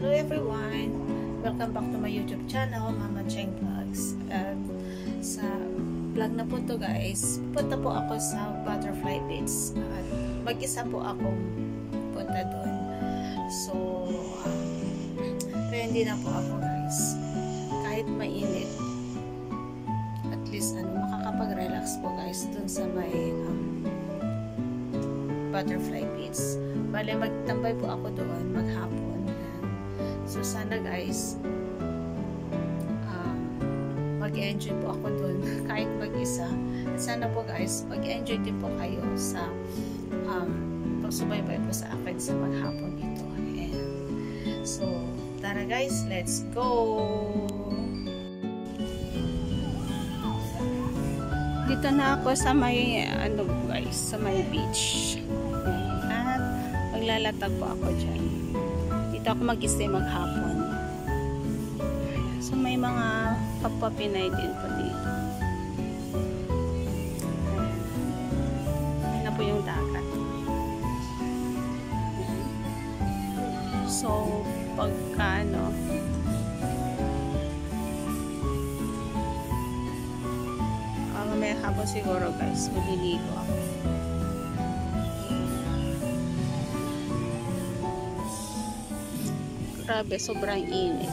Hello everyone! Welcome back to my YouTube channel, Mama Cheng Vlogs. At sa vlog na po to guys, punta po ako sa Butterfly Beach. At mag-isa po akong punta doon. So, ready na po ako guys. Kahit mainit, at least makakapag-relax po guys doon sa may Butterfly Beach. Bale, magtambay po ako doon maghapon. So, sana guys, mag-enjoy po ako doon kahit mag-isa. At sana po guys, mag-enjoy din po kayo sa pagsubaybay po sa akin sa maghapon dito. Ayan. So, tara guys, let's go! Dito na ako sa may, guys, sa may beach. At maglalatag po ako dyan. Dito ako mag-stay maghapon. So, may mga kapwa Pinay din po dito. Ayan na po yung dagat. So, pagka mamaya hapon siguro guys, maliligo ako. Grabe, sobrang init.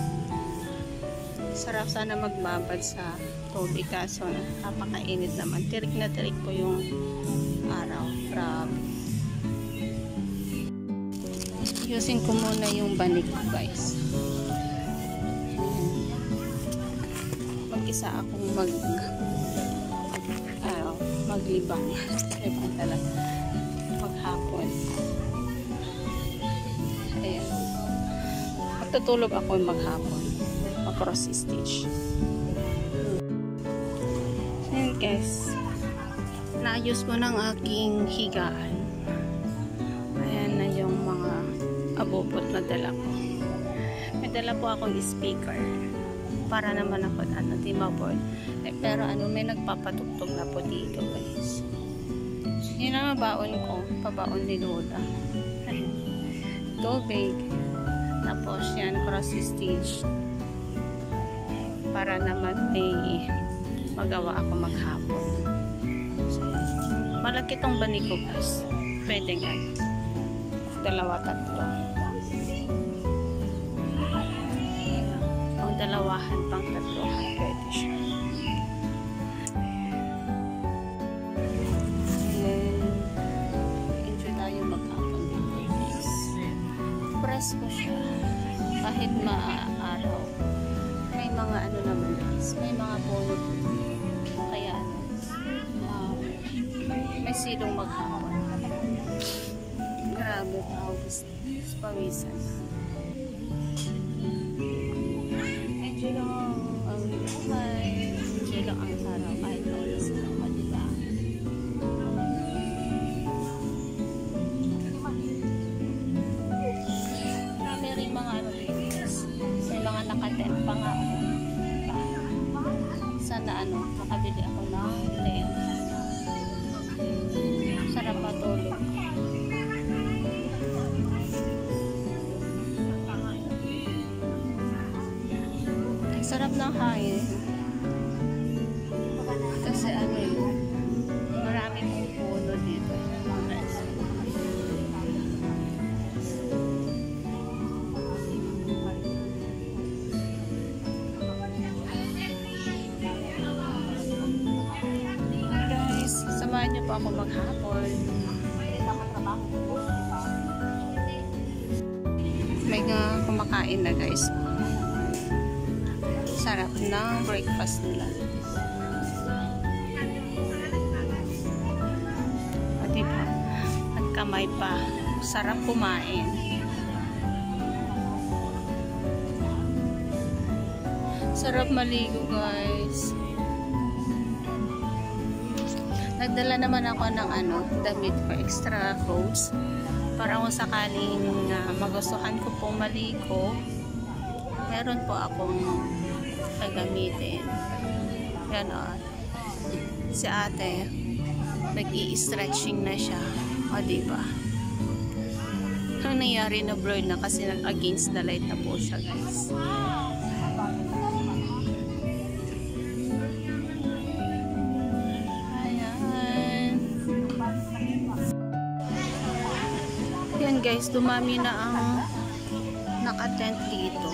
Sarap sana magbabad sa tubig kaso napakainit naman. Tirik na tirik po yung araw. Grabe. Ayusin ko muna yung banig ko guys. Mag-isa akong maglibang. Libang talaga. Maghapon. Ayan. Tutulog ako maghapon. Cross stitch. Ayan guys. Naayos ko ng aking higaan. Ayan na yung mga abubot na dala ko. May dala po akong speaker. Para naman ako di maboard. Pero may nagpapatugtog na po dito guys. Yun ang baon ko. Pabaon ni Lola. Ayan. Tubig. Tapos yan, cross stitch. Para naman may magawa ako maghapon. So, malaki tong banig ko guys. Pwede nga. Dalawa, tatlo. Ang dalawahan pang tatlohan. Pwede siya. Enjoy tayo maghapon dito guys. Press ko siya. Kahit maaraw. May mga naman guys, may mga puno kaya may silong maghapon. Grabe pawisan. Enjoy lang ang buhay, enjoy lang ang araw kahit pawisan ako, diba? Marami rin mga guys, may mga nakatent pa nga ako. Sana makabili ako ng tent. Sarap matulog. Sarap ng hangin. Kasi marami pong puno dito. Samahan niyo po ako maghapon. May kumakain na guys. Sarap na breakfast nila. At diba, at kamay pa. Sarap kumain. Sarap maligo guys. Nagdala naman ako ng damit for extra clothes para kung sakaling magustuhan ko pong maligo, meron po akong gagamitin. Yan si ate nag-i-stretching na siya, diba? Ang nangyari na blur na kasi against the light na po siya, guys. Ayan. Yan guys, dumami na ang naka-tent dito.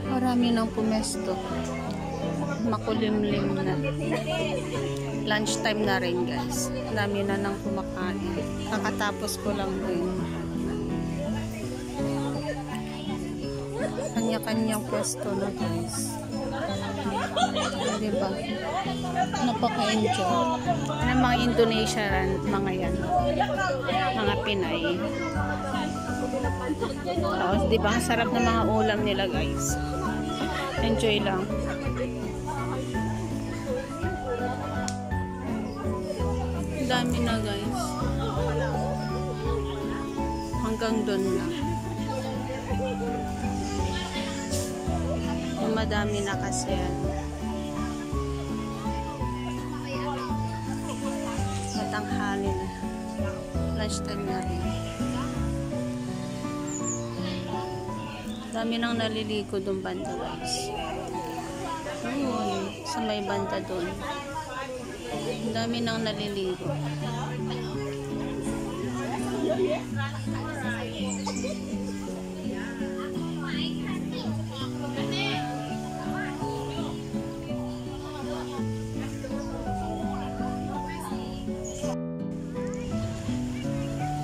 Marami nang pumesto. Makulimlim na. Lunch time na rin guys. Dami na nang kumakain. Kakatapos ko lang rin. Kanya-kanyang pwesto na guys. Diba? Napaka-enjoy. Ano mga Indonesian, mga yan. Mga Pinay. Tapos, diba? Ang sarap ng mga ulam nila guys. Enjoy lang. Dami na guys. Hanggang doon na. Madami na kasi yan. Matanghali na. Lunchtime na rin. Dami nang naliligo doon banda guys. Ayun, sa may banda doon. Dami nang naliligo.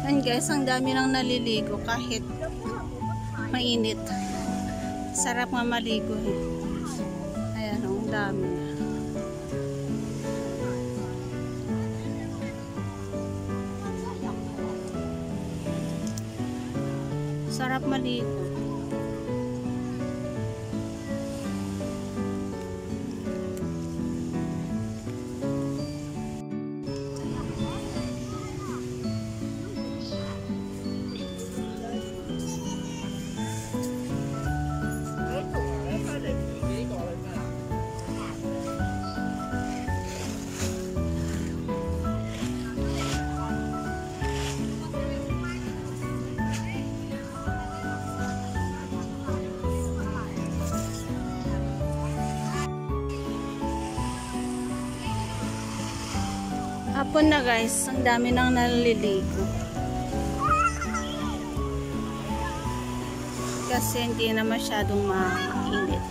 And guys, ang dami nang naliligo kahit mainit. Sarap nga maligo eh. Ayan, ang dami na. Sarap maligo. Hapon na guys, ang dami nang naliligo. Kasi hindi na masyadong mainit.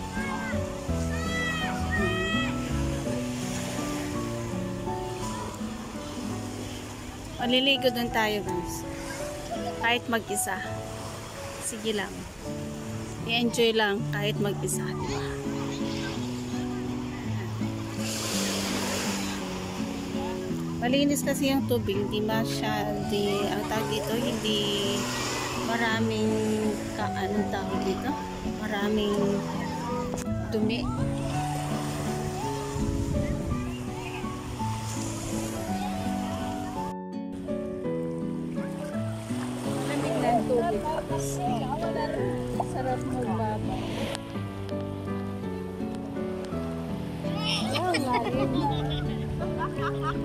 Maliligo doon tayo guys. Kahit mag-isa. Sige lang. I-enjoy lang kahit mag-isa. Diba? Malinis kasi yung tubig, hindi masyadong, ang tawag dito, hindi maraming, anong tawag dito? Maraming dumi. Lamig na ang tubig. Sarap magbaba. Wow, lalim.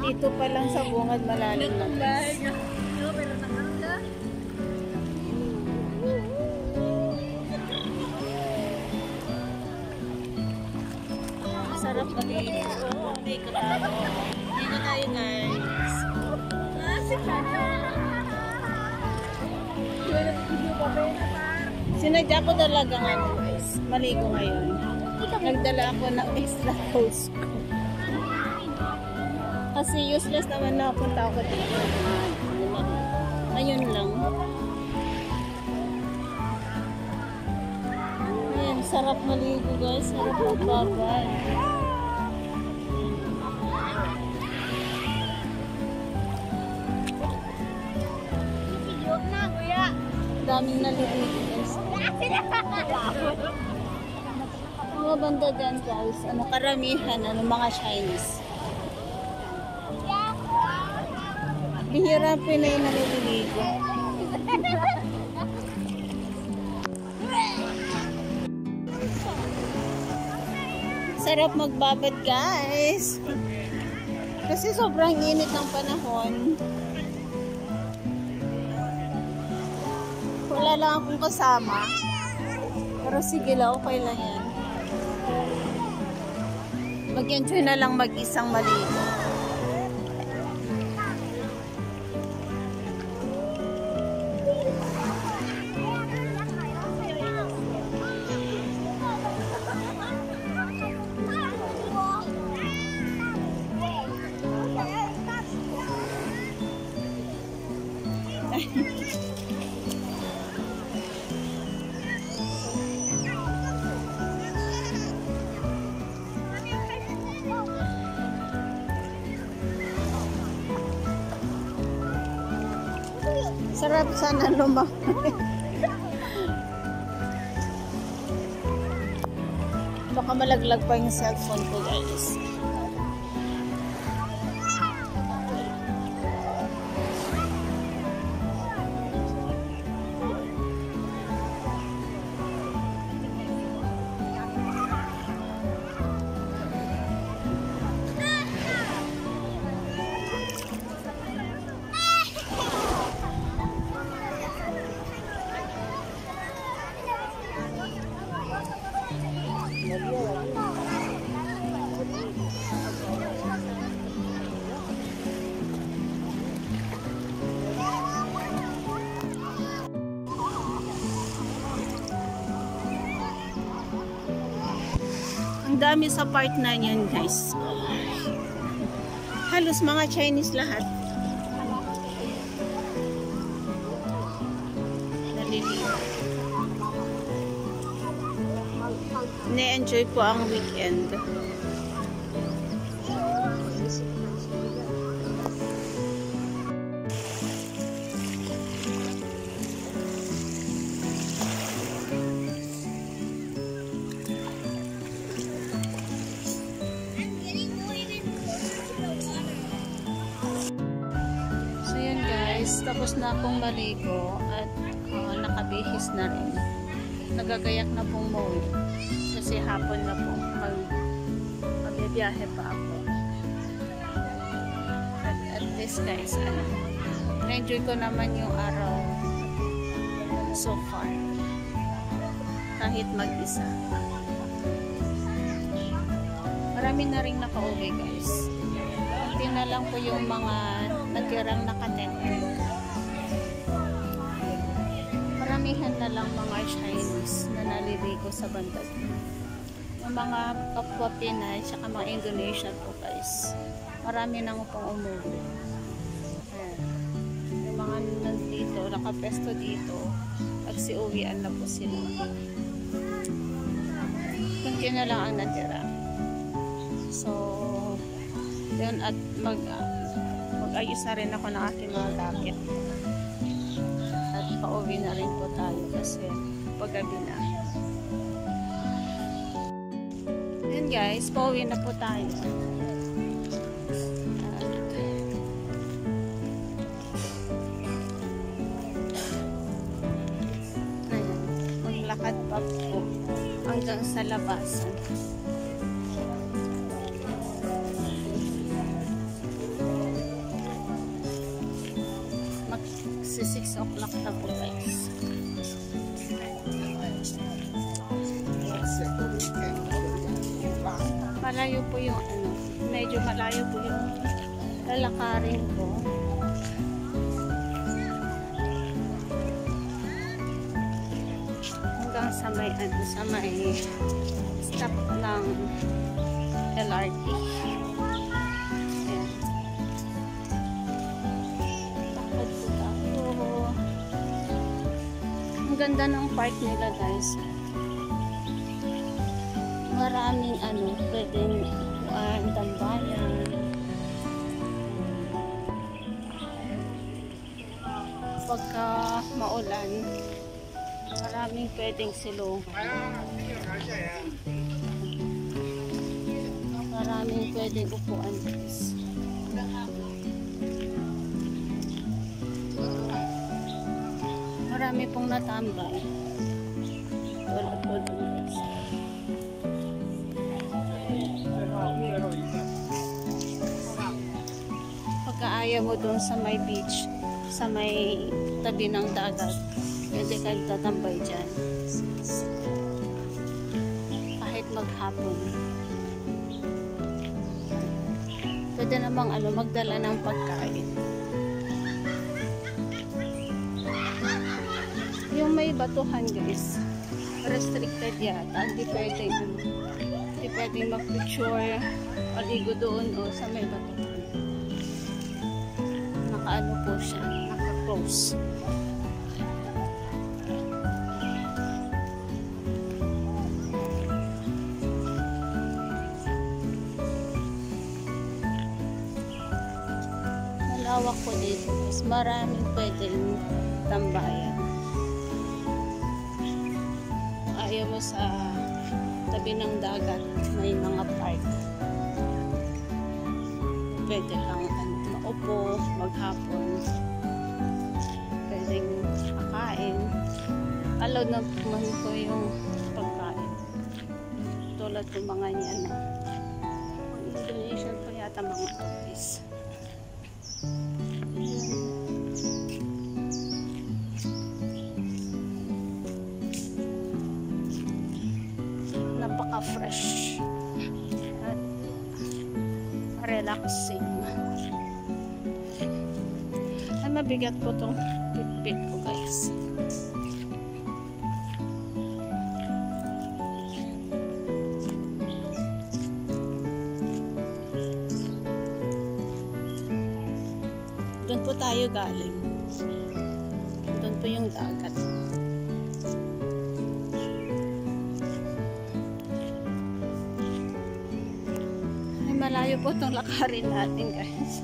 Dito pa lang sa bungad malalim na. Sarap na dito. Dito tayo. Dito tayo guys. Sinadya ko talaga nga guys. Maligo ngayon. Nagdala ako ng extra hose ko. Kasi useless naman na punta ako dito. Ayun lang. Ayan, sarap maligo guys. Sarap magbabay. Daming naliligo guys. Mga banda dyan guys. Karamihan, mga Chinese. Bihira Pinay na naliligo. Sa sarap magbabad guys. Kasi sobrang init ng panahon. Wala lang akong kasama. Pero sige lang, okay lang yan. Mag-enjoy na lang mag-isang maligo. Sarap sana lumaki. Baka malaglag pa yung cellphone ko guys. Ang dami sa part na yan guys. Halos mga Chinese lahat. Naliligo. Ne-enjoy ko ang weekend. Tapos na akong maligo at nakabihis na rin. Nagagayak na pong mauwi kasi hapon na po magbibiyahe pa ako. At least guys, na-enjoy ko naman yung araw so far. Kahit mag-isa. Marami na rin nakauwi guys. Kunti na lang po yung mga natirang nakatent. Maramihan na lang mga Chinese na naliligo sa bandag. Yung mga kapwa Pinay at mga Indonesian po guys. Marami na mo pong umuwi. Yung mga nandito, nakapesto dito, nagsiuwian na po sila. Kunti na lang ang natira. So, yun at mag-ayos na rin ako ng aking mga gamit. At pauwi na rin po tayo kasi paggabi na. Yun guys, pauwi na po tayo. Ayan, maglakad pa po hanggang sa labasan. Magsi 6 o'clock na po guys. Malayo po yung medyo malayo po yung lalakarin ko. Hanggang sa may stop ng LRT. Ayan. Lakad po tayo. Ang ganda ng park nila guys. Maraming pwedeng tambayan. Pagka maulan, maraming pwedeng silungan. Maraming pwedeng upuan guys. Marami pong natambay. Wala po dun guys. pagka ayaw mo dun sa may beach, sa may tabi ng dagat, pwede ka tatambay dyan. Kahit maghapon. Pwede namang magdala ng pagkain. Yung may batuhan guys, restricted yata. Hindi pwedeng mag-picture, paligo doon o sa may batuhan. Naka-ano po siya, naka-close. Malawak po dito guys, maraming pwedeng tambayan. Ayaw mo sa tabi ng dagat, may mga park. Pwede kang maupo, maghapon. Pwedeng kakain. Allowed na naman po yung pagkain. Tulad ng mga niyan. Indonesian po yata mga tourist. Napaka-fresh at relaxing. Ay, mabigat po itong pitpit ko guys. Doon po tayo galing. Doon po yung dagat. Ay, malayo po itong lakarin natin guys.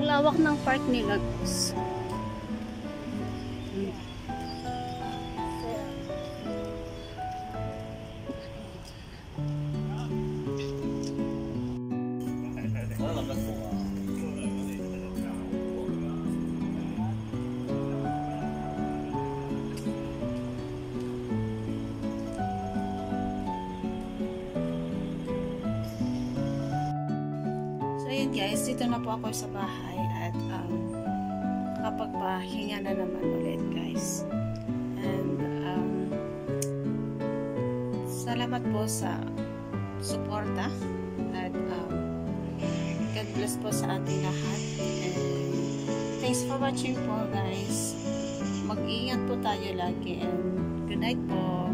Lawak ng park nila guys. So yun guys, dito na po ako sa bahay at kapagpahinga na naman ulit guys. And salamat po sa suporta at God bless po sa ating lahat. And thanks for watching po guys. Mag-ingat po tayo lagi and good night po.